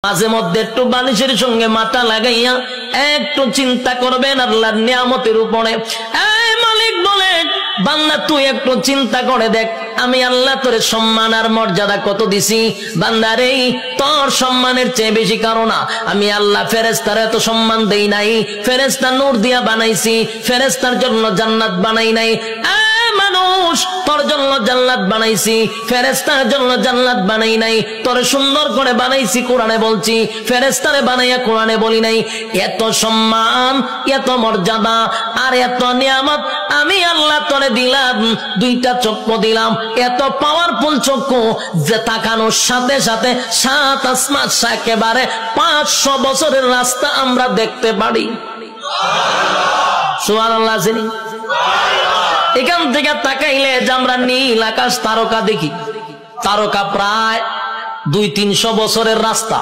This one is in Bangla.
মাঝে মধ্যে একটু বালিশের সঙ্গে মাথা লাগাইয়া একটু চিন্তা করবেন আল্লাহর নিয়ামতের উপরে। এই মালিক বলে, বান্দা তুই একটু চিন্তা করে দেখ, আমি আল্লাহ তোর সম্মান আর মর্যাদা কত দিছি। বান্দারে, তোর সম্মানের চেয়ে বেশি কারণ না, আমি আল্লাহ ফেরেশতার এত সম্মান দেই নাই। ফেরেশতা নূর দিয়া বানাইছি, ফেরেশতার জন্য জান্নাত বানাই নাই। মানুষ, তোর জন্য জান্নাত বানাইছি, ফেরেশতার জন্য জান্নাত বানাই নাই। তোর সুন্দর করে বানাইছি, কোরআনে বলছি, ফেরেশতারে বানাইয়া কোরআনে বলি নাই। এত সম্মান, এত মর্যাদা আর এত নিয়ামত আমি আল্লাহ তোরে দিলাম। দুইটা চক্ষু দিলাম, এত পাওয়ারফুল চক্ষু যে তাকানোর সাথে সাথে সাত আসমান একেবারে 500 বছরের রাস্তা আমরা দেখতে পারি। সুবহানাল্লাহ। এখান থেকে তাকাইলে যে আমরা নীল আকাশ তারকা দেখি, তারকা প্রায় 200-300 বছরের রাস্তা।